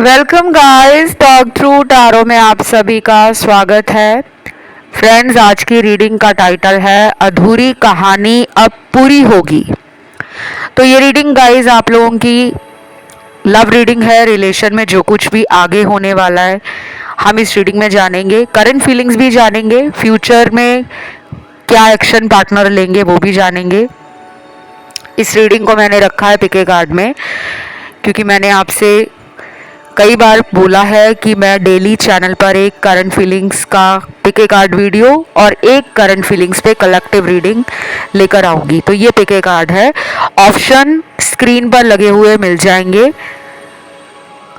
Welcome guys, talk through tarot में आप सभी का स्वागत है। फ्रेंड्स, आज की रीडिंग का टाइटल है अधूरी कहानी अब पूरी होगी। तो ये रीडिंग गाइस आप लोगों की लव रीडिंग है। रिलेशन में जो कुछ भी आगे होने वाला है हम इस रीडिंग में जानेंगे। करंट फीलिंग्स भी जानेंगे, फ्यूचर में क्या एक्शन पार्टनर लेंगे वो भी जानेंगे। इस रीडिंग को मैंने रखा है पिके कार्ड में, क्योंकि मैंने आपसे कई बार बोला है कि मैं डेली चैनल पर एक करंट फीलिंग्स का पिके कार्ड वीडियो और एक करंट फीलिंग्स पे कलेक्टिव रीडिंग लेकर आऊँगी। तो ये पिके कार्ड है, ऑप्शन स्क्रीन पर लगे हुए मिल जाएंगे।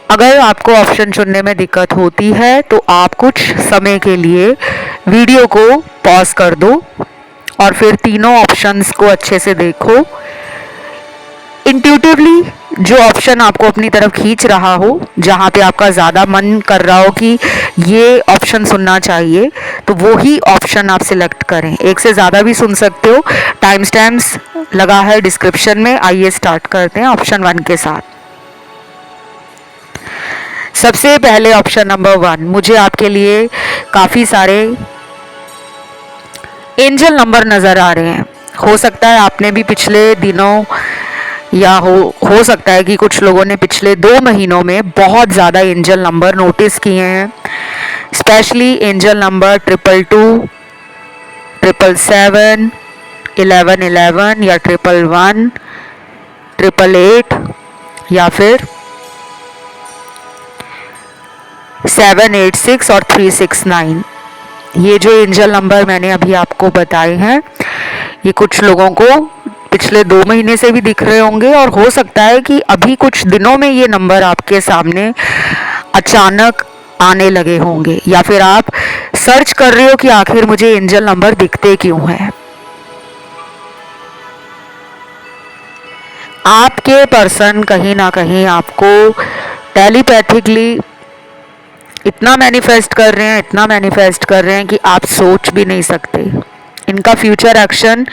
अगर आपको ऑप्शन चुनने में दिक्कत होती है तो आप कुछ समय के लिए वीडियो को पॉज कर दो और फिर तीनों ऑप्शंस को अच्छे से देखो। इंट्यूटिवली जो ऑप्शन आपको अपनी तरफ खींच रहा हो, जहाँ पे आपका ज़्यादा मन कर रहा हो कि ये ऑप्शन सुनना चाहिए, तो वो ही ऑप्शन आप सिलेक्ट करें। एक से ज़्यादा भी सुन सकते हो, टाइम स्टैम्प्स लगा है डिस्क्रिप्शन में। आइए स्टार्ट करते हैं ऑप्शन 1 के साथ। सबसे पहले ऑप्शन नंबर 1, मुझे आपके लिए काफ़ी सारे एंजल नंबर नज़र आ रहे हैं। हो सकता है आपने भी पिछले दिनों या हो सकता है कि कुछ लोगों ने पिछले 2 महीनों में बहुत ज़्यादा एंजल नंबर नोटिस किए हैं। स्पेशली एंजल नंबर 222, 777, 1111 या 111, 888 या फिर 786 और 369। ये जो एंजल नंबर मैंने अभी आपको बताए हैं, ये कुछ लोगों को पिछले 2 महीने से भी दिख रहे होंगे और हो सकता है कि अभी कुछ दिनों में ये नंबर आपके सामने अचानक आने लगे होंगे, या फिर आप सर्च कर रहे हो कि आखिर मुझे एंजल नंबर दिखते क्यों हैं। आपके पर्सन कहीं ना कहीं आपको टेलीपैथिकली इतना मैनिफेस्ट कर रहे हैं कि आप सोच भी नहीं सकते। इनका फ्यूचर एक्शन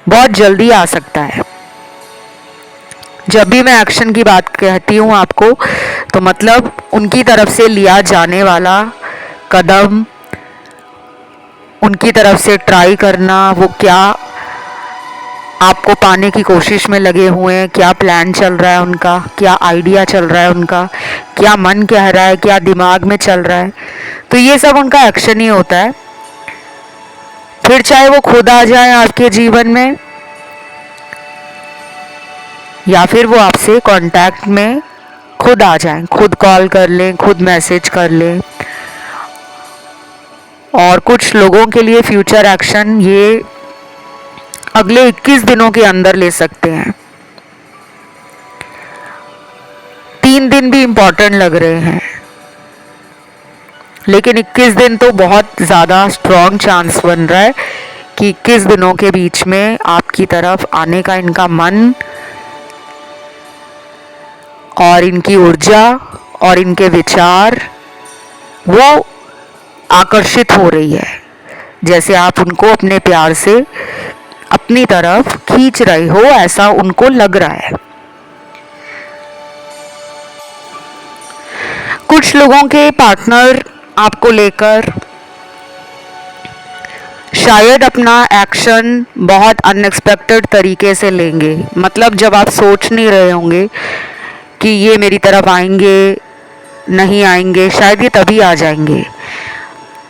बहुत जल्दी आ सकता है। जब भी मैं एक्शन की बात कहती हूँ आपको, तो मतलब उनकी तरफ से लिया जाने वाला कदम, उनकी तरफ से ट्राई करना, वो क्या आपको पाने की कोशिश में लगे हुए हैं, क्या प्लान चल रहा है उनका, क्या आइडिया चल रहा है उनका, क्या मन कह रहा है, क्या दिमाग में चल रहा है, तो ये सब उनका एक्शन ही होता है। फिर चाहे वो खुद आ जाए आपके जीवन में या फिर वो आपसे कांटेक्ट में खुद आ जाएं, खुद कॉल कर लें, खुद मैसेज कर लें। और कुछ लोगों के लिए फ्यूचर एक्शन ये अगले 21 दिनों के अंदर ले सकते हैं। 3 दिन भी इम्पॉर्टेंट लग रहे हैं, लेकिन 21 दिन तो बहुत ज़्यादा स्ट्रॉन्ग चांस बन रहा है कि 21 दिनों के बीच में आपकी तरफ आने का इनका मन और इनकी ऊर्जा और इनके विचार वो आकर्षित हो रही है, जैसे आप उनको अपने प्यार से अपनी तरफ खींच रहे हो, ऐसा उनको लग रहा है। कुछ लोगों के पार्टनर आपको लेकर शायद अपना एक्शन बहुत अनएक्सपेक्टेड तरीके से लेंगे। मतलब जब आप सोच नहीं रहे होंगे कि ये मेरी तरफ आएंगे, नहीं आएंगे, शायद ये तभी आ जाएंगे।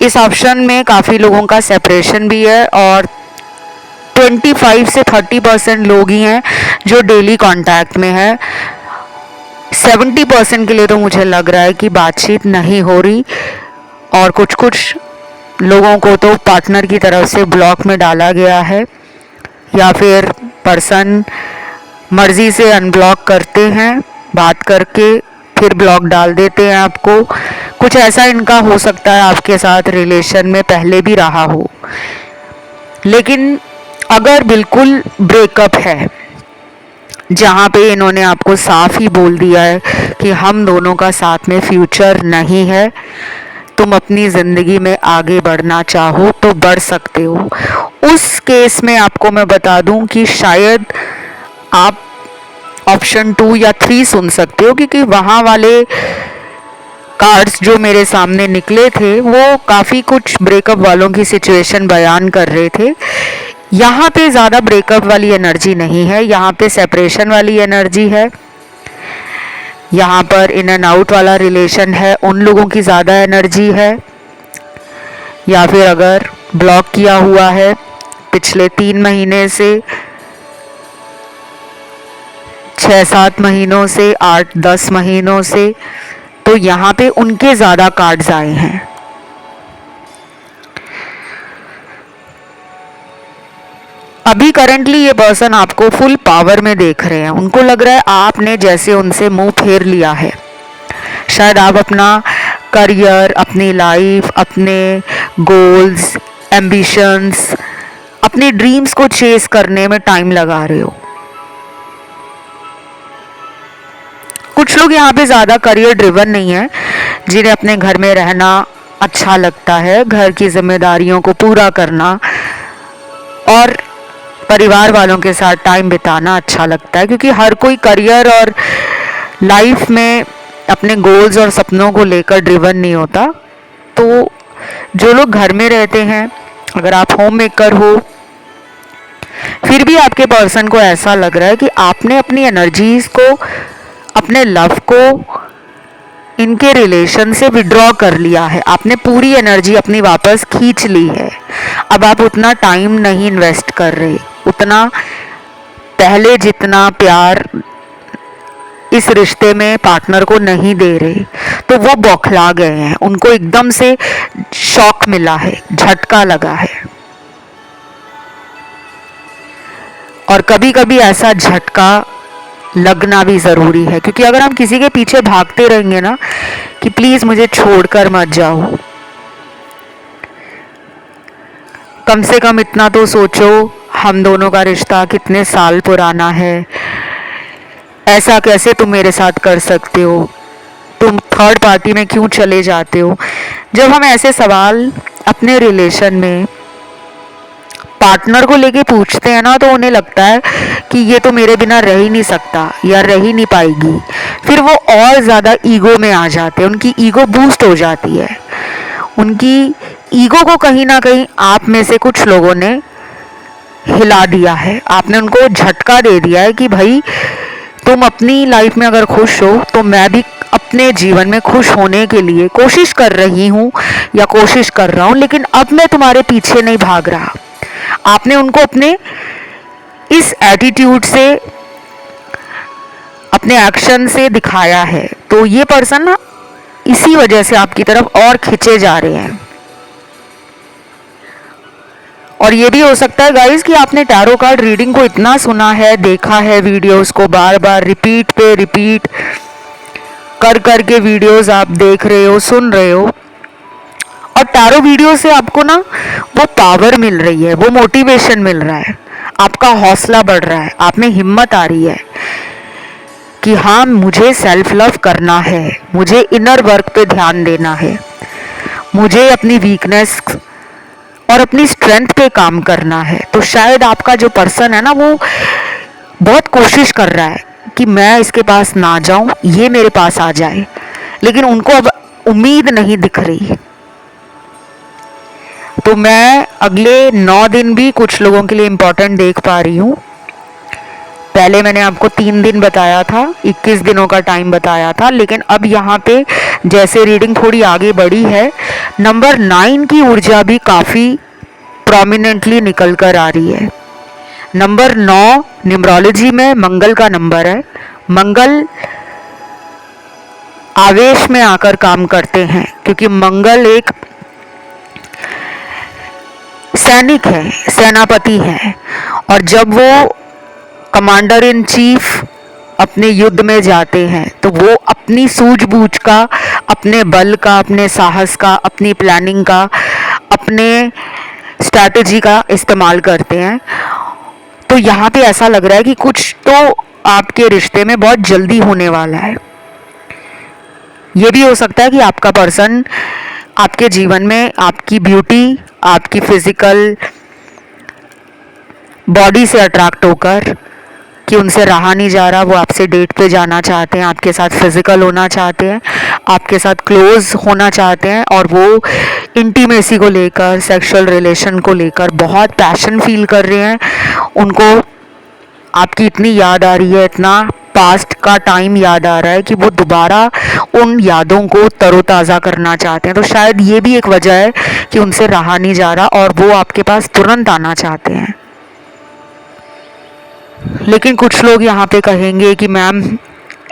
इस ऑप्शन में काफ़ी लोगों का सेपरेशन भी है और 25 से 30% लोग ही हैं जो डेली कांटेक्ट में है। 70% के लिए तो मुझे लग रहा है कि बातचीत नहीं हो रही, और कुछ लोगों को तो पार्टनर की तरफ से ब्लॉक में डाला गया है, या फिर पर्सन मर्जी से अनब्लॉक करते हैं, बात करके फिर ब्लॉक डाल देते हैं आपको। कुछ ऐसा इनका हो सकता है आपके साथ रिलेशन में पहले भी रहा हो। लेकिन अगर बिल्कुल ब्रेकअप है, जहाँ पे इन्होंने आपको साफ ही बोल दिया है कि हम दोनों का साथ में फ्यूचर नहीं है, तुम अपनी ज़िंदगी में आगे बढ़ना चाहो तो बढ़ सकते हो, उस केस में आपको मैं बता दूं कि शायद आप ऑप्शन 2 या 3 सुन सकते हो, क्योंकि वहाँ वाले कार्ड्स जो मेरे सामने निकले थे वो काफ़ी कुछ ब्रेकअप वालों की सिचुएशन बयान कर रहे थे। यहाँ पे ज़्यादा ब्रेकअप वाली एनर्जी नहीं है, यहाँ पे सेपरेशन वाली एनर्जी है, यहाँ पर इन एंड आउट वाला रिलेशन है, उन लोगों की ज़्यादा एनर्जी है। या फिर अगर ब्लॉक किया हुआ है पिछले 3 महीने से, 6-7 महीनों से, 8-10 महीनों से, तो यहाँ पे उनके ज़्यादा कार्ड्स आए हैं। अभी करंटली ये पर्सन आपको फुल पावर में देख रहे हैं। उनको लग रहा है आपने जैसे उनसे मुंह फेर लिया है। शायद आप अपना करियर, अपनी लाइफ, अपने गोल्स, एम्बिशंस, अपने ड्रीम्स को चेस करने में टाइम लगा रहे हो। कुछ लोग यहाँ पे ज़्यादा करियर ड्रिवन नहीं है, जिन्हें अपने घर में रहना अच्छा लगता है, घर की जिम्मेदारियों को पूरा करना और परिवार वालों के साथ टाइम बिताना अच्छा लगता है। क्योंकि हर कोई करियर और लाइफ में अपने गोल्स और सपनों को लेकर ड्रिवन नहीं होता। तो जो लोग घर में रहते हैं, अगर आप होम मेकर हो, फिर भी आपके पर्सन को ऐसा लग रहा है कि आपने अपनी एनर्जीज को, अपने लव को इनके रिलेशन से विड्रॉ कर लिया है। आपने पूरी एनर्जी अपनी वापस खींच ली है। अब आप उतना टाइम नहीं इन्वेस्ट कर रहे, उतना पहले जितना प्यार इस रिश्ते में पार्टनर को नहीं दे रहे। तो वो बौखला गए हैं, उनको एकदम से शॉक मिला है, झटका लगा है। और कभी कभी ऐसा झटका लगना भी ज़रूरी है, क्योंकि अगर हम किसी के पीछे भागते रहेंगे ना कि प्लीज़ मुझे छोड़कर मत जाओ, कम से कम इतना तो सोचो हम दोनों का रिश्ता कितने साल पुराना है, ऐसा कैसे तुम मेरे साथ कर सकते हो, तुम थर्ड पार्टी में क्यों चले जाते हो। जब हम ऐसे सवाल अपने रिलेशन में पार्टनर को लेके पूछते हैं ना, तो उन्हें लगता है कि ये तो मेरे बिना रह ही नहीं सकता या रह ही नहीं पाएगी। फिर वो और ज़्यादा ईगो में आ जाते हैं, उनकी ईगो बूस्ट हो जाती है। उनकी ईगो को कहीं ना कहीं आप में से कुछ लोगों ने हिला दिया है। आपने उनको झटका दे दिया है कि भाई तुम अपनी लाइफ में अगर खुश हो तो मैं भी अपने जीवन में खुश होने के लिए कोशिश कर रही हूँ या कोशिश कर रहा हूँ, लेकिन अब मैं तुम्हारे पीछे नहीं भाग रहा। आपने उनको अपने इस एटीट्यूड से, अपने एक्शन से दिखाया है। तो ये पर्सन ना इसी वजह से आपकी तरफ और खिंचे जा रहे हैं। और ये भी हो सकता है गाइस कि आपने टैरो कार्ड रीडिंग को इतना सुना है, देखा है, वीडियोस को बार बार रिपीट पे रिपीट कर करके वीडियोस आप देख रहे हो, सुन रहे हो, और टैरो वीडियो से आपको ना वो पावर मिल रही है, वो मोटिवेशन मिल रहा है, आपका हौसला बढ़ रहा है, आप में हिम्मत आ रही है कि हाँ मुझे सेल्फ लव करना है, मुझे इनर वर्क पे ध्यान देना है, मुझे अपनी वीकनेस और अपनी स्ट्रेंथ पे काम करना है। तो शायद आपका जो पर्सन है ना वो बहुत कोशिश कर रहा है कि मैं इसके पास ना जाऊं, ये मेरे पास आ जाए, लेकिन उनको अब उम्मीद नहीं दिख रही। तो मैं अगले 9 दिन भी कुछ लोगों के लिए इम्पोर्टेंट देख पा रही हूँ। पहले मैंने आपको 3 दिन बताया था, 21 दिनों का टाइम बताया था, लेकिन अब यहाँ पे जैसे रीडिंग थोड़ी आगे बढ़ी है, नंबर 9 की ऊर्जा भी काफ़ी प्रोमिनेंटली निकल कर आ रही है। नंबर 9 न्यूमरोलॉजी में मंगल का नंबर है। मंगल आवेश में आकर काम करते हैं, क्योंकि मंगल एक सैनिक है, सेनापति है, और जब वो कमांडर इन चीफ अपने युद्ध में जाते हैं तो वो अपनी सूझबूझ का, अपने बल का, अपने साहस का, अपनी प्लानिंग का, अपने स्ट्रैटेजी का इस्तेमाल करते हैं। तो यहाँ पे ऐसा लग रहा है कि कुछ तो आपके रिश्ते में बहुत जल्दी होने वाला है। ये भी हो सकता है कि आपका पर्सन आपके जीवन में आपकी ब्यूटी, आपकी फिजिकल बॉडी से अट्रैक्ट होकर कि उनसे रहा नहीं जा रहा, वो आपसे डेट पे जाना चाहते हैं, आपके साथ फिजिकल होना चाहते हैं, आपके साथ क्लोज होना चाहते हैं, और वो इंटीमेसी को लेकर, सेक्सुअल रिलेशन को लेकर बहुत पैशन फील कर रहे हैं। उनको आपकी इतनी याद आ रही है, इतना पास्ट का टाइम याद आ रहा है कि वो दोबारा उन यादों को तरोताज़ा करना चाहते हैं। तो शायद ये भी एक वजह है कि उनसे रहा नहीं जा रहा और वो आपके पास तुरंत आना चाहते हैं। लेकिन कुछ लोग यहाँ पे कहेंगे कि मैम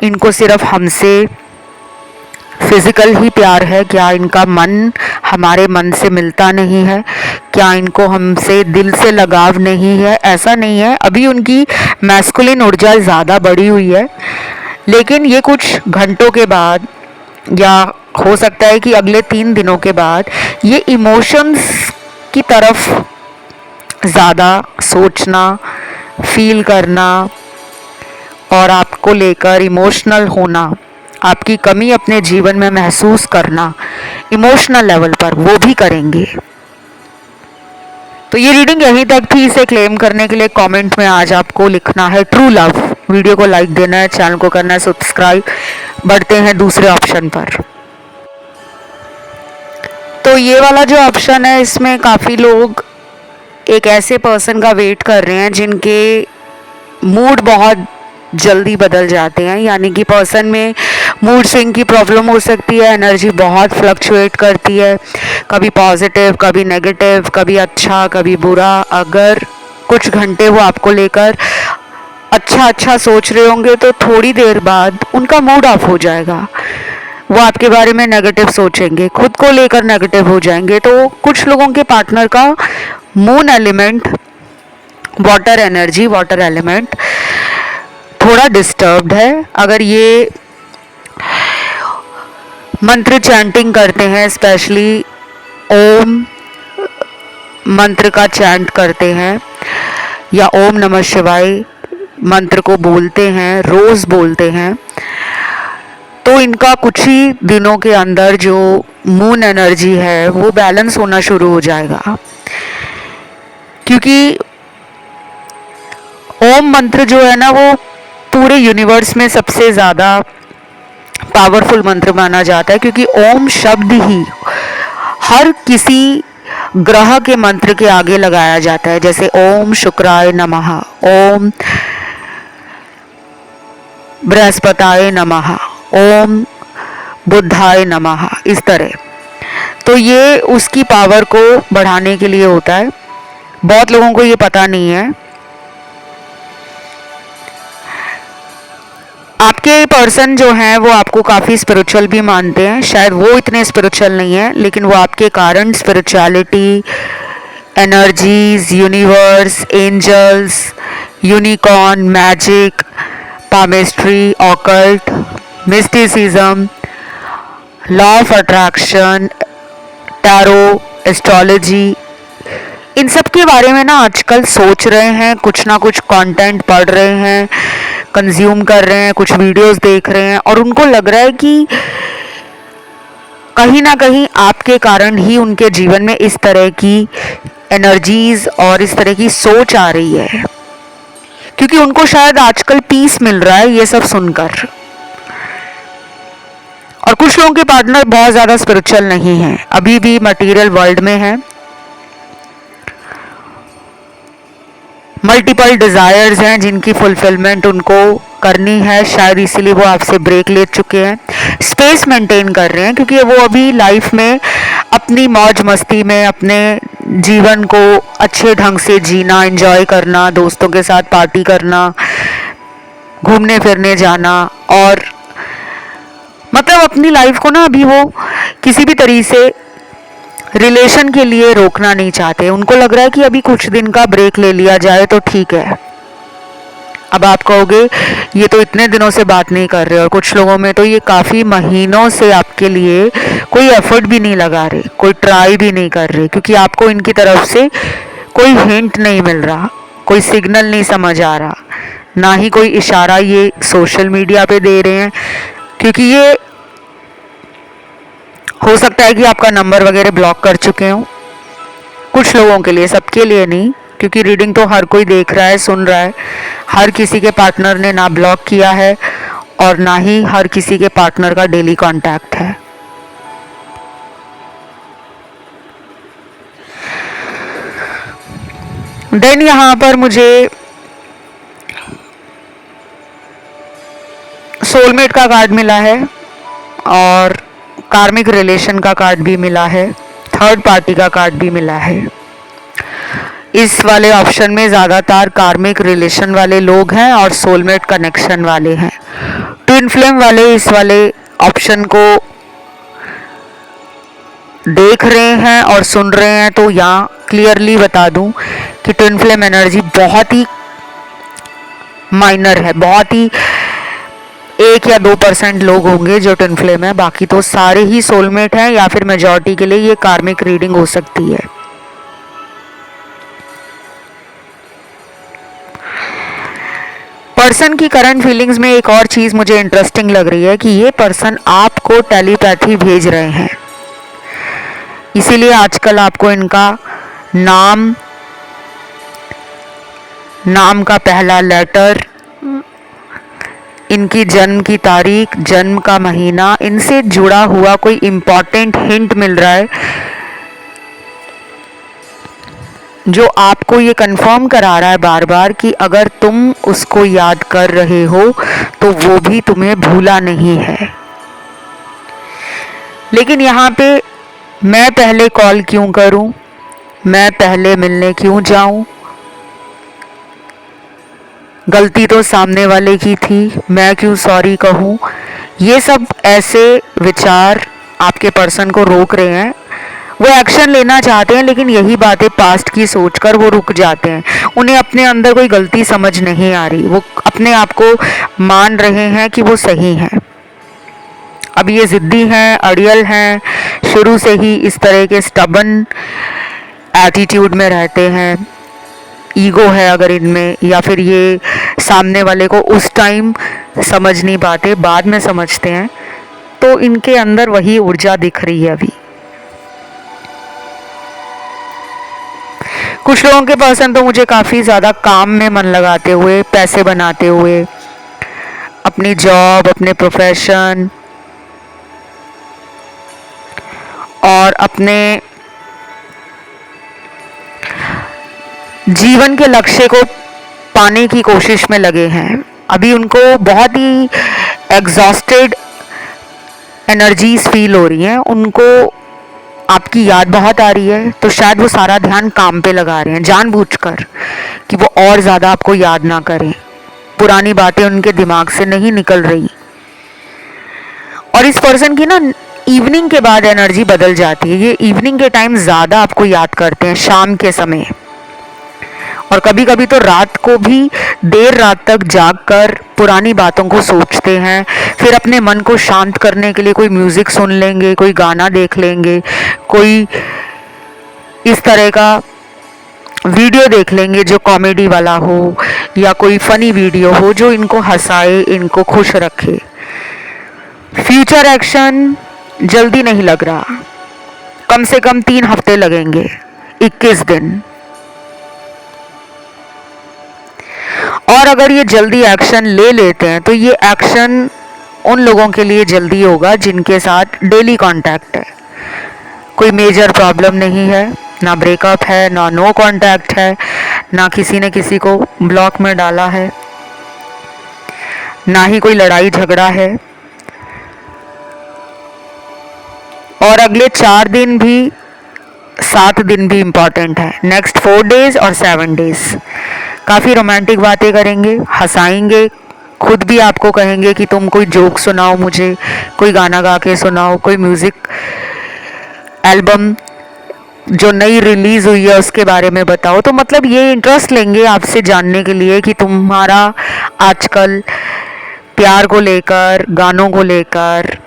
इनको सिर्फ हमसे फिजिकल ही प्यार है, क्या इनका मन हमारे मन से मिलता नहीं है, क्या इनको हमसे दिल से लगाव नहीं है? ऐसा नहीं है, अभी उनकी मैस्कुलिन ऊर्जा ज़्यादा बढ़ी हुई है, लेकिन ये कुछ घंटों के बाद या हो सकता है कि अगले 3 दिनों के बाद ये इमोशंस की तरफ ज़्यादा सोचना, फील करना और आपको लेकर इमोशनल होना, आपकी कमी अपने जीवन में महसूस करना इमोशनल लेवल पर, वो भी करेंगे। तो ये रीडिंग यहीं तक थी। इसे क्लेम करने के लिए कमेंट में आज आपको लिखना है ट्रू लव, वीडियो को लाइक देना है, चैनल को करना है सब्सक्राइब। बढ़ते हैं दूसरे ऑप्शन पर। तो ये वाला जो ऑप्शन है, इसमें काफ़ी लोग एक ऐसे पर्सन का वेट कर रहे हैं जिनके मूड बहुत जल्दी बदल जाते हैं, यानी कि पर्सन में मूड स्विंग की प्रॉब्लम हो सकती है, एनर्जी बहुत फ्लक्चुएट करती है, कभी पॉजिटिव, कभी नेगेटिव, कभी अच्छा, कभी बुरा। अगर कुछ घंटे वो आपको लेकर अच्छा सोच रहे होंगे तो थोड़ी देर बाद उनका मूड ऑफ हो जाएगा, वो आपके बारे में नेगेटिव सोचेंगे, खुद को लेकर नेगेटिव हो जाएंगे। तो कुछ लोगों के पार्टनर का moon element, water energy, water element थोड़ा डिस्टर्ब्ड है। अगर ये मंत्र चैंटिंग करते हैं, स्पेशली ओम मंत्र का चैंट करते हैं या ओम नमः शिवाय मंत्र को बोलते हैं, रोज़ बोलते हैं, तो इनका कुछ ही दिनों के अंदर जो मून एनर्जी है वो बैलेंस होना शुरू हो जाएगा। क्योंकि ओम मंत्र जो है ना, वो पूरे यूनिवर्स में सबसे ज़्यादा पावरफुल मंत्र माना जाता है, क्योंकि ओम शब्द ही हर किसी ग्रह के मंत्र के आगे लगाया जाता है। जैसे ओम शुक्राय नमः, ओम बृहस्पताय नमः, ओम बुद्धाय नमः, इस तरह। तो ये उसकी पावर को बढ़ाने के लिए होता है। बहुत लोगों को ये पता नहीं है। आपके पर्सन जो हैं वो आपको काफ़ी स्पिरिचुअल भी मानते हैं, शायद वो इतने स्पिरिचुअल नहीं है, लेकिन वो आपके कारण spirituality, energies, universe, angels, unicorn, magic, palmistry, occult, mysticism, law of attraction, tarot, astrology, इन सब के बारे में ना आजकल सोच रहे हैं, कुछ ना कुछ कंटेंट पढ़ रहे हैं, कंज्यूम कर रहे हैं, कुछ वीडियोस देख रहे हैं, और उनको लग रहा है कि कहीं ना कहीं आपके कारण ही उनके जीवन में इस तरह की एनर्जीज और इस तरह की सोच आ रही है, क्योंकि उनको शायद आजकल पीस मिल रहा है ये सब सुनकर। और कुछ लोगों के पार्टनर बहुत ज़्यादा स्पिरिचुअल नहीं हैं, अभी भी मटेरियल वर्ल्ड में हैं, मल्टीपल डिज़ायर्स हैं जिनकी फुलफिलमेंट उनको करनी है, शायद इसीलिए वो आपसे ब्रेक ले चुके हैं, स्पेस मेंटेन कर रहे हैं, क्योंकि वो अभी लाइफ में अपनी मौज मस्ती में अपने जीवन को अच्छे ढंग से जीना, एंजॉय करना, दोस्तों के साथ पार्टी करना, घूमने फिरने जाना, और मतलब अपनी लाइफ को ना अभी वो किसी भी तरीके से रिलेशन के लिए रोकना नहीं चाहते। उनको लग रहा है कि अभी कुछ दिन का ब्रेक ले लिया जाए तो ठीक है। अब आप कहोगे ये तो इतने दिनों से बात नहीं कर रहे, और कुछ लोगों में तो ये काफ़ी महीनों से आपके लिए कोई एफर्ट भी नहीं लगा रहे, कोई ट्राई भी नहीं कर रहे, क्योंकि आपको इनकी तरफ से कोई हिंट नहीं मिल रहा, कोई सिग्नल नहीं समझ आ रहा, ना ही कोई इशारा ये सोशल मीडिया पे दे रहे हैं। क्योंकि ये हो सकता है कि आपका नंबर वगैरह ब्लॉक कर चुके हों, कुछ लोगों के लिए, सबके लिए नहीं, क्योंकि रीडिंग तो हर कोई देख रहा है, सुन रहा है। हर किसी के पार्टनर ने ना ब्लॉक किया है और ना ही हर किसी के पार्टनर का डेली कांटेक्ट है। देन यहाँ पर मुझे सोलमेट का कार्ड मिला है और कार्मिक रिलेशन का कार्ड भी मिला है, थर्ड पार्टी का कार्ड भी मिला है। इस वाले ऑप्शन में ज़्यादातर कार्मिक रिलेशन वाले लोग हैं और सोलमेट कनेक्शन वाले हैं। ट्विन फ्लेम वाले इस वाले ऑप्शन को देख रहे हैं और सुन रहे हैं, तो यहाँ क्लियरली बता दूं कि ट्विन फ्लेम एनर्जी बहुत ही माइनर है, बहुत ही 1 या 2% लोग होंगे जो ट्विन फ्लेम है, बाकी तो सारे ही सोलमेट हैं या फिर मेजॉरिटी के लिए ये कार्मिक रीडिंग हो सकती है। पर्सन की करंट फीलिंग्स में एक और चीज मुझे इंटरेस्टिंग लग रही है कि ये पर्सन आपको टेलीपैथी भेज रहे हैं, इसीलिए आजकल आपको इनका नाम का पहला लेटर, इनकी जन्म की तारीख, जन्म का महीना, इनसे जुड़ा हुआ कोई इम्पोर्टेंट हिंट मिल रहा है जो आपको ये कंफर्म करा रहा है बार बार कि अगर तुम उसको याद कर रहे हो तो वो भी तुम्हें भूला नहीं है। लेकिन यहाँ पे मैं पहले कॉल क्यों करूं, मैं पहले मिलने क्यों जाऊं, गलती तो सामने वाले की थी, मैं क्यों सॉरी कहूं, ये सब ऐसे विचार आपके पर्सन को रोक रहे हैं। वो एक्शन लेना चाहते हैं लेकिन यही बातें पास्ट की सोचकर वो रुक जाते हैं। उन्हें अपने अंदर कोई गलती समझ नहीं आ रही, वो अपने आप को मान रहे हैं कि वो सही हैं। अब ये ज़िद्दी हैं, अड़ियल हैं, शुरू से ही इस तरह के स्टबन एटीट्यूड में रहते हैं। ईगो है अगर इनमें, या फिर ये सामने वाले को उस टाइम समझ नहीं पाते, बाद में समझते हैं, तो इनके अंदर वही ऊर्जा दिख रही है अभी। कुछ लोगों के पर्सन तो मुझे काफ़ी ज़्यादा काम में मन लगाते हुए, पैसे बनाते हुए, अपनी जॉब, अपने प्रोफेशन और अपने जीवन के लक्ष्य को पाने की कोशिश में लगे हैं। अभी उनको बहुत ही एग्जॉस्टेड एनर्जीज फील हो रही हैं, उनको आपकी याद बहुत आ रही है, तो शायद वो सारा ध्यान काम पे लगा रहे हैं जानबूझकर कि वो और ज़्यादा आपको याद ना करें। पुरानी बातें उनके दिमाग से नहीं निकल रही। और इस पर्सन की ना इवनिंग के बाद एनर्जी बदल जाती है। ये इवनिंग के टाइम ज़्यादा आपको याद करते हैं, शाम के समय, और कभी कभी तो रात को भी देर रात तक जागकर पुरानी बातों को सोचते हैं। फिर अपने मन को शांत करने के लिए कोई म्यूज़िक सुन लेंगे, कोई गाना देख लेंगे, कोई इस तरह का वीडियो देख लेंगे जो कॉमेडी वाला हो, या कोई फनी वीडियो हो जो इनको हंसाए, इनको खुश रखे। फ्यूचर एक्शन जल्दी नहीं लग रहा, कम से कम 3 हफ्ते लगेंगे, 21 दिन। और अगर ये जल्दी एक्शन ले लेते हैं तो ये एक्शन उन लोगों के लिए जल्दी होगा जिनके साथ डेली कांटेक्ट है, कोई मेजर प्रॉब्लम नहीं है, ना ब्रेकअप है, ना नो कांटेक्ट है, ना किसी ने किसी को ब्लॉक में डाला है, ना ही कोई लड़ाई झगड़ा है। और अगले 4 दिन भी, 7 दिन भी इम्पॉर्टेंट है। नेक्स्ट 4 डेज और 7 डेज काफ़ी रोमांटिक बातें करेंगे, हंसाएंगे, खुद भी आपको कहेंगे कि तुम कोई जोक सुनाओ मुझे, कोई गाना गा के सुनाओ, कोई म्यूज़िक एल्बम जो नई रिलीज़ हुई है उसके बारे में बताओ। तो मतलब ये इंटरेस्ट लेंगे आपसे जानने के लिए कि तुम्हारा आजकल प्यार को लेकर, गानों को लेकर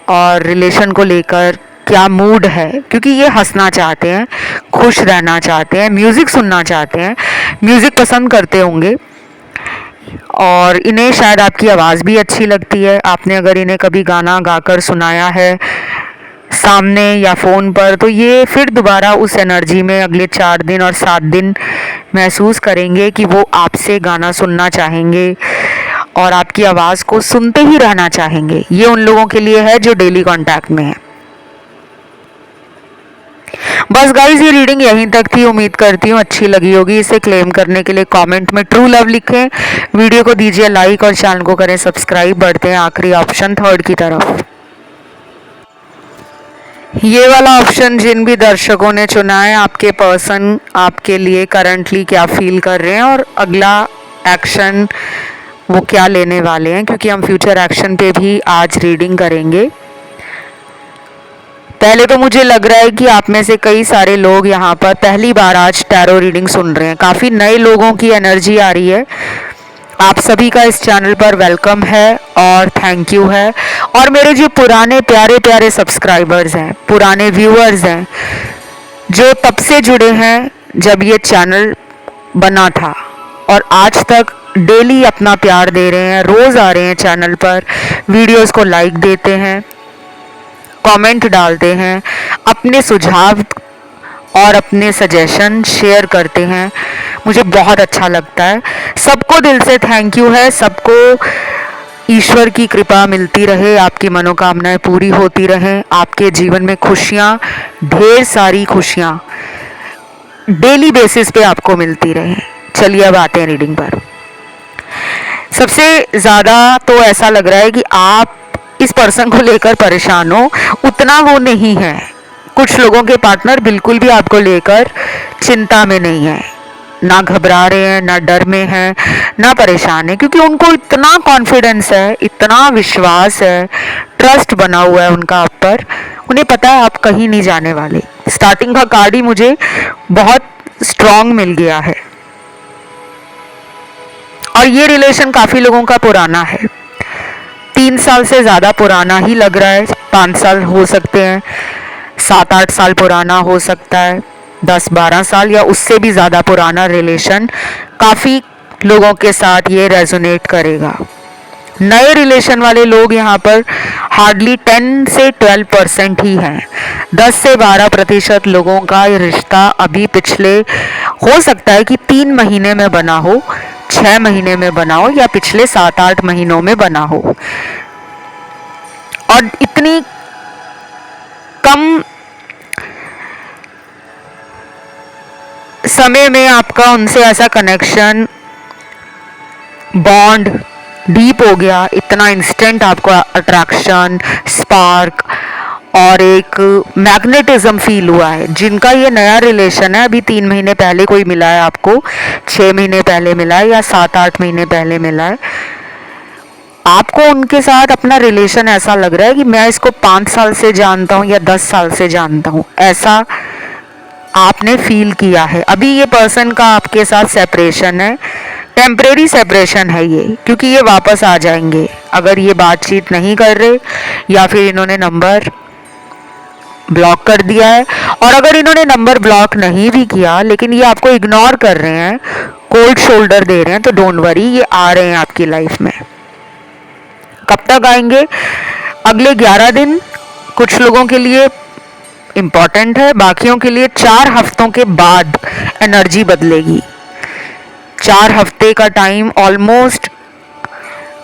और रिलेशन को लेकर क्या मूड है, क्योंकि ये हंसना चाहते हैं, खुश रहना चाहते हैं, म्यूज़िक सुनना चाहते हैं, म्यूज़िक पसंद करते होंगे, और इन्हें शायद आपकी आवाज़ भी अच्छी लगती है। आपने अगर इन्हें कभी गाना गाकर सुनाया है सामने या फ़ोन पर, तो ये फिर दोबारा उस एनर्जी में अगले 4 दिन और 7 दिन महसूस करेंगे कि वो आपसे गाना सुनना चाहेंगे और आपकी आवाज़ को सुनते ही रहना चाहेंगे। ये उन लोगों के लिए है जो डेली कांटेक्ट में है। बस गाइज, ये रीडिंग यहीं तक थी। उम्मीद करती हूँ अच्छी लगी होगी। इसे क्लेम करने के लिए कमेंट में ट्रू लव लिखें, वीडियो को दीजिए लाइक और चैनल को करें सब्सक्राइब। बढ़ते हैं आखिरी ऑप्शन 3 की तरफ। ये वाला ऑप्शन जिन भी दर्शकों ने चुना है, आपके पर्सन आपके लिए करंटली क्या फील कर रहे हैं और अगला एक्शन वो क्या लेने वाले हैं, क्योंकि हम फ्यूचर एक्शन पे भी आज रीडिंग करेंगे। पहले तो मुझे लग रहा है कि आप में से कई सारे लोग यहाँ पर पहली बार आज टैरो रीडिंग सुन रहे हैं। काफ़ी नए लोगों की एनर्जी आ रही है। आप सभी का इस चैनल पर वेलकम है और थैंक यू है। और मेरे जो पुराने प्यारे प्यारे सब्सक्राइबर्स हैं, पुराने व्यूअर्स हैं, जो तब से जुड़े हैं जब ये चैनल बना था और आज तक डेली अपना प्यार दे रहे हैं, रोज़ आ रहे हैं चैनल पर, वीडियोस को लाइक देते हैं, कमेंट डालते हैं, अपने सुझाव और अपने सजेशन शेयर करते हैं, मुझे बहुत अच्छा लगता है। सबको दिल से थैंक यू है। सबको ईश्वर की कृपा मिलती रहे, आपकी मनोकामनाएं पूरी होती रहें, आपके जीवन में खुशियाँ, ढेर सारी खुशियाँ डेली बेसिस पे आपको मिलती रहें। चलिए अब आते हैं रीडिंग पर। सबसे ज़्यादा तो ऐसा लग रहा है कि आप इस पर्सन को लेकर परेशान हो, उतना वो नहीं है। कुछ लोगों के पार्टनर बिल्कुल भी आपको लेकर चिंता में नहीं है, ना घबरा रहे हैं, ना डर में हैं, ना परेशान है, क्योंकि उनको इतना कॉन्फिडेंस है, इतना विश्वास है, ट्रस्ट बना हुआ है उनका आप पर। उन्हें पता है आप कहीं नहीं जाने वाले। स्टार्टिंग का कार्ड ही मुझे बहुत स्ट्रॉन्ग मिल गया है और ये रिलेशन काफ़ी लोगों का पुराना है। 3 साल से ज़्यादा पुराना ही लग रहा है। 5 साल हो सकते हैं, 7-8 साल पुराना हो सकता है, 10-12 साल या उससे भी ज़्यादा पुराना रिलेशन काफ़ी लोगों के साथ ये रेजोनेट करेगा। नए रिलेशन वाले लोग यहाँ पर हार्डली 10 से 12% ही हैं। 10 से 12% लोगों का ये रिश्ता अभी पिछले, हो सकता है कि 3 महीने में बना हो, 6 महीने में बना हो या पिछले 7-8 महीनों में बना हो। और इतनी कम समय में आपका उनसे ऐसा कनेक्शन, बॉन्ड डीप हो गया, इतना इंस्टेंट आपको अट्रैक्शन, स्पार्क और एक मैग्नेटिज्म फील हुआ है। जिनका ये नया रिलेशन है, अभी 3 महीने पहले कोई मिला है आपको, 6 महीने पहले मिला है या 7-8 महीने पहले मिला है, आपको उनके साथ अपना रिलेशन ऐसा लग रहा है कि मैं इसको 5 साल से जानता हूँ या 10 साल से जानता हूँ, ऐसा आपने फील किया है। अभी ये पर्सन का आपके साथ सेपरेशन है, टेम्परेरी सेपरेशन है ये, क्योंकि ये वापस आ जाएंगे अगर ये बातचीत नहीं कर रहे या फिर इन्होंने नंबर ब्लॉक कर दिया है। और अगर इन्होंने नंबर ब्लॉक नहीं भी किया लेकिन ये आपको इग्नोर कर रहे हैं, कोल्ड शोल्डर दे रहे हैं, तो डोंट वरी, ये आ रहे हैं आपकी लाइफ में। कब तक आएंगे? अगले 11 दिन कुछ लोगों के लिए इम्पॉर्टेंट है, बाकियों के लिए 4 हफ्तों के बाद एनर्जी बदलेगी। 4 हफ्ते का टाइम ऑलमोस्ट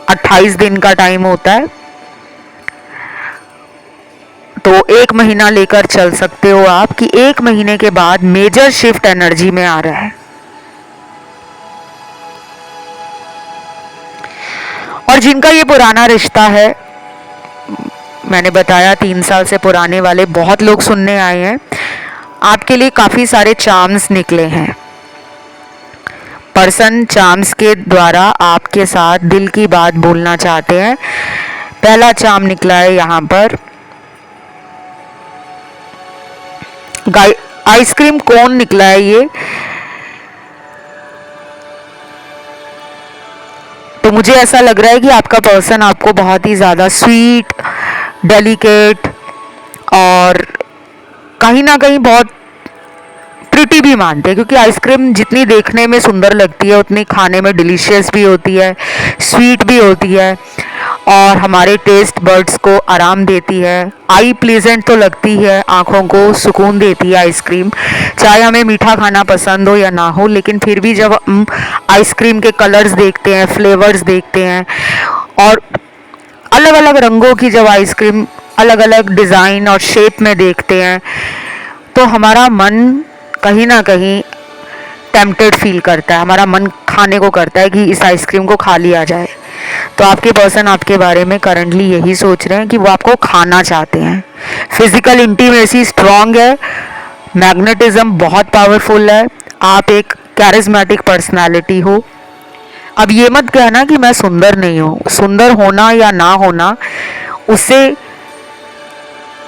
28 दिन का टाइम होता है, तो 1 महीना लेकर चल सकते हो आप कि 1 महीने के बाद मेजर शिफ्ट एनर्जी में आ रहा है। और जिनका ये पुराना रिश्ता है, मैंने बताया 3 साल से पुराने वाले बहुत लोग सुनने आए हैं, आपके लिए काफ़ी सारे चार्म्स निकले हैं। पर्सन चार्म्स के द्वारा आपके साथ दिल की बात बोलना चाहते हैं। पहला चार्म निकला है यहाँ पर आइसक्रीम कोन निकला है ये। तो मुझे ऐसा लग रहा है कि आपका पर्सन आपको बहुत ही ज़्यादा स्वीट, डेलिकेट और कहीं ना कहीं बहुत प्रिटी भी मानते हैं, क्योंकि आइसक्रीम जितनी देखने में सुंदर लगती है उतनी खाने में डिलीशियस भी होती है, स्वीट भी होती है और हमारे टेस्ट बर्ड्स को आराम देती है। आई प्लीजेंट तो लगती है, आँखों को सुकून देती है आइसक्रीम, चाहे हमें मीठा खाना पसंद हो या ना हो। लेकिन फिर भी जब हम आइसक्रीम के कलर्स देखते हैं, फ्लेवर्स देखते हैं और अलग अलग रंगों की जब आइसक्रीम अलग अलग डिज़ाइन और शेप में देखते हैं तो हमारा मन कहीं ना कहीं टेम्पटेड फील करता है, हमारा मन खाने को करता है कि इस आइसक्रीम को खा लिया जाए। तो आपके पर्सन आपके बारे में करंटली यही सोच रहे हैं कि वो आपको खाना चाहते हैं। फिजिकल इंटीमेसी स्ट्रॉन्ग है, मैग्नेटिज्म बहुत पावरफुल है, आप एक कैरिज्मेटिक पर्सनालिटी हो। अब ये मत कहना कि मैं सुंदर नहीं हूँ, सुंदर होना या ना होना उससे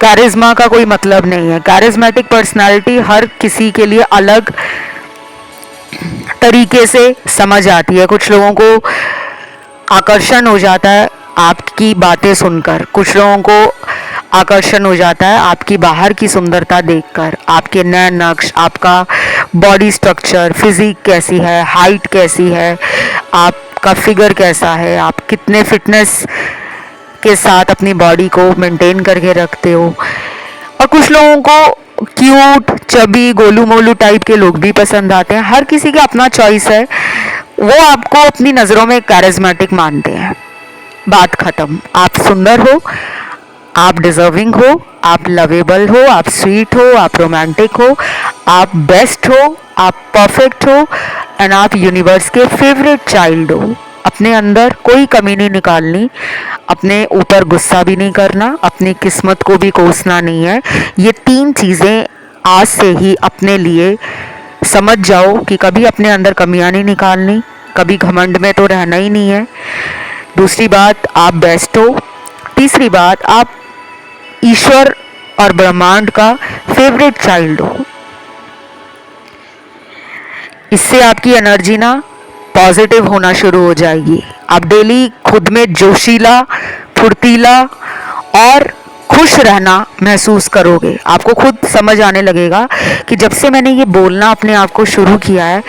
कैरिज्मा का कोई मतलब नहीं है। कैरिज्मेटिक पर्सनालिटी हर किसी के लिए अलग तरीके से समझ आती है। कुछ लोगों को आकर्षण हो जाता है आपकी बातें सुनकर, कुछ लोगों को आकर्षण हो जाता है आपकी बाहर की सुंदरता देखकर, आपके नए नक्श, आपका बॉडी स्ट्रक्चर, फिजिक कैसी है, हाइट कैसी है, आपका फिगर कैसा है, आप कितने फिटनेस के साथ अपनी बॉडी को मेंटेन करके रखते हो। और कुछ लोगों को cute, chubby, Golu Molu type के लोग भी पसंद आते हैं। हर किसी का अपना चॉइस है, वो आपको अपनी नज़रों में कैरिज्मेटिक मानते हैं। बात खत्म। आप सुंदर हो, आप डिजर्विंग हो, आप लवेबल हो, आप स्वीट हो, आप रोमांटिक हो, आप बेस्ट हो, आप परफेक्ट हो एंड आप यूनिवर्स के फेवरेट चाइल्ड हो। अपने अंदर कोई कमी नहीं निकालनी, अपने ऊपर गुस्सा भी नहीं करना, अपनी किस्मत को भी कोसना नहीं है। ये 3 चीज़ें आज से ही अपने लिए समझ जाओ कि कभी अपने अंदर कमियां नहीं निकालनी, कभी घमंड में तो रहना ही नहीं है। दूसरी बात, आप बेस्ट हो। तीसरी बात, आप ईश्वर और ब्रह्मांड का फेवरेट चाइल्ड हो। इससे आपकी एनर्जी ना पॉजिटिव होना शुरू हो जाएगी। आप डेली खुद में जोशीला, फुर्तीला और खुश रहना महसूस करोगे। आपको खुद समझ आने लगेगा कि जब से मैंने ये बोलना अपने आप को शुरू किया है,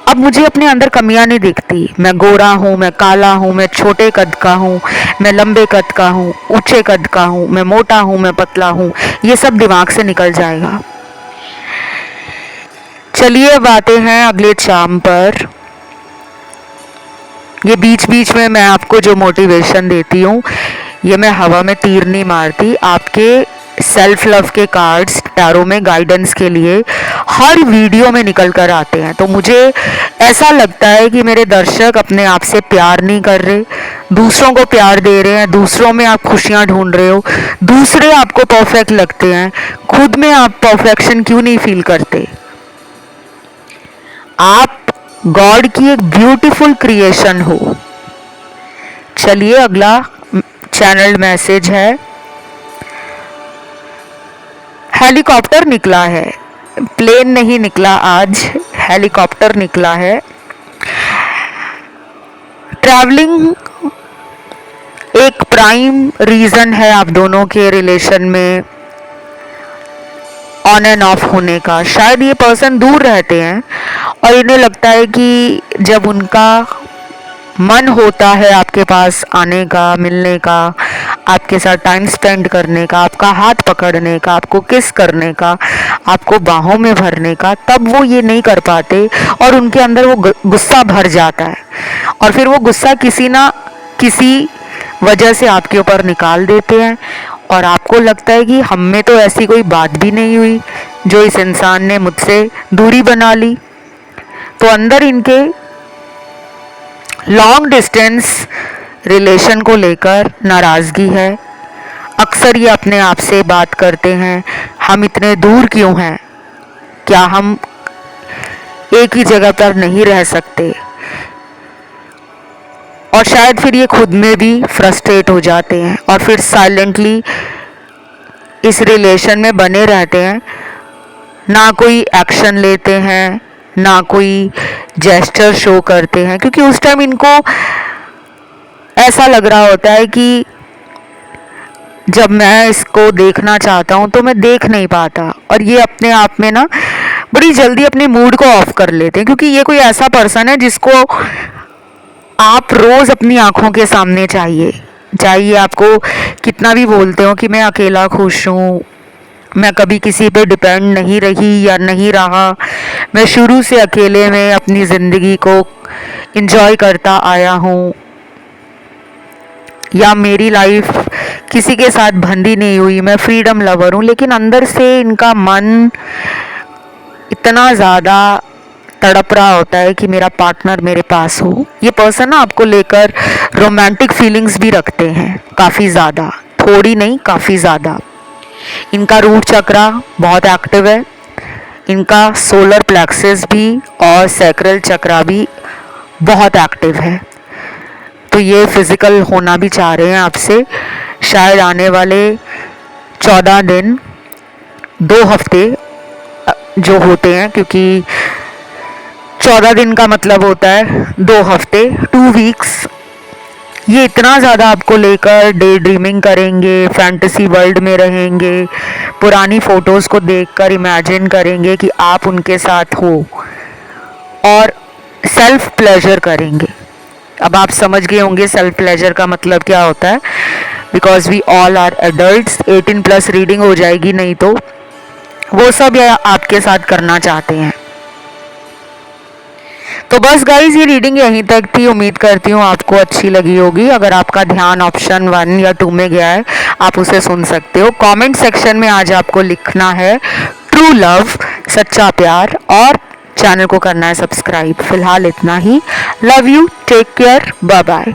अब मुझे अपने अंदर कमियां नहीं दिखती। मैं गोरा हूँ, मैं काला हूँ, मैं छोटे कद का हूँ, मैं लंबे कद का हूँ, ऊंचे कद का हूँ, मैं मोटा हूँ, मैं पतला हूँ, ये सब दिमाग से निकल जाएगा। चलिए अब आते हैं अगले चार्म पर। ये बीच बीच में मैं आपको जो मोटिवेशन देती हूँ, ये मैं हवा में तीर नहीं मारती। आपके सेल्फ लव के कार्ड्स टैरो में गाइडेंस के लिए हर वीडियो में निकल कर आते हैं। तो मुझे ऐसा लगता है कि मेरे दर्शक अपने आप से प्यार नहीं कर रहे, दूसरों को प्यार दे रहे हैं, दूसरों में आप खुशियाँ ढूंढ रहे हो, दूसरे आपको परफेक्ट लगते हैं, खुद में आप परफेक्शन क्यों नहीं फील करते? आप गॉड की एक ब्यूटीफुल क्रिएशन हो। चलिए अगला चैनल मैसेज है, हेलीकॉप्टर निकला है, प्लेन नहीं निकला आज, हेलीकॉप्टर निकला है। ट्रैवलिंग एक प्राइम रीजन है आप दोनों के रिलेशन में ऑन एंड ऑफ होने का। शायद ये पर्सन दूर रहते हैं और इन्हें लगता है कि जब उनका मन होता है आपके पास आने का, मिलने का, आपके साथ टाइम स्पेंड करने का, आपका हाथ पकड़ने का, आपको किस करने का, आपको बाहों में भरने का, तब वो ये नहीं कर पाते और उनके अंदर वो गुस्सा भर जाता है और फिर वो गुस्सा किसी ना किसी वजह से आपके ऊपर निकाल देते हैं और आपको लगता है कि हम में तो ऐसी कोई बात भी नहीं हुई जो इस इंसान ने मुझसे दूरी बना ली। तो अंदर इनके लॉन्ग डिस्टेंस रिलेशन को लेकर नाराज़गी है। अक्सर ये अपने आप से बात करते हैं, हम इतने दूर क्यों हैं, क्या हम एक ही जगह पर नहीं रह सकते? और शायद फिर ये खुद में भी फ्रस्ट्रेट हो जाते हैं और फिर साइलेंटली इस रिलेशन में बने रहते हैं, ना कोई एक्शन लेते हैं, ना कोई जेस्चर शो करते हैं, क्योंकि उस टाइम इनको ऐसा लग रहा होता है कि जब मैं इसको देखना चाहता हूँ तो मैं देख नहीं पाता। और ये अपने आप में ना बड़ी जल्दी अपने मूड को ऑफ कर लेते हैं, क्योंकि ये कोई ऐसा पर्सन है जिसको आप रोज़ अपनी आंखों के सामने चाहिए। चाहिए आपको कितना भी बोलते हो कि मैं अकेला खुश हूँ, मैं कभी किसी पे डिपेंड नहीं रही या नहीं रहा, मैं शुरू से अकेले में अपनी ज़िंदगी को इंजॉय करता आया हूँ, या मेरी लाइफ किसी के साथ बंधी नहीं हुई, मैं फ्रीडम लवर हूँ, लेकिन अंदर से इनका मन इतना ज़्यादा तड़प रहा होता है कि मेरा पार्टनर मेरे पास हो। ये पर्सन ना आपको लेकर रोमांटिक फीलिंग्स भी रखते हैं, काफ़ी ज़्यादा, थोड़ी नहीं काफ़ी ज़्यादा। इनका रूट चक्रा बहुत एक्टिव है, इनका सोलर प्लेक्सस भी और सैक्रल चक्रा भी बहुत एक्टिव है। तो ये फिज़िकल होना भी चाह रहे हैं आपसे, शायद आने वाले 14 दिन 2 हफ्ते जो होते हैं, क्योंकि 14 दिन का मतलब होता है 2 हफ्ते, 2 वीक्स। ये इतना ज़्यादा आपको लेकर डे ड्रीमिंग करेंगे, फैंटेसी वर्ल्ड में रहेंगे, पुरानी फ़ोटोज़ को देखकर इमेजिन करेंगे कि आप उनके साथ हो, और सेल्फ प्लेजर करेंगे। अब आप समझ गए होंगे सेल्फ प्लेजर का मतलब क्या होता है, because we all are adults. 18+ reading हो जाएगी, नहीं तो वो सब ये आपके साथ करना चाहते हैं। तो बस गाइज, ये रीडिंग यहीं तक थी। उम्मीद करती हूँ आपको अच्छी लगी होगी। अगर आपका ध्यान ऑप्शन 1 या 2 में गया है, आप उसे सुन सकते हो। कमेंट सेक्शन में आज आपको लिखना है ट्रू लव, सच्चा प्यार, और चैनल को करना है सब्सक्राइब। फिलहाल इतना ही। Love you, take care, bye bye.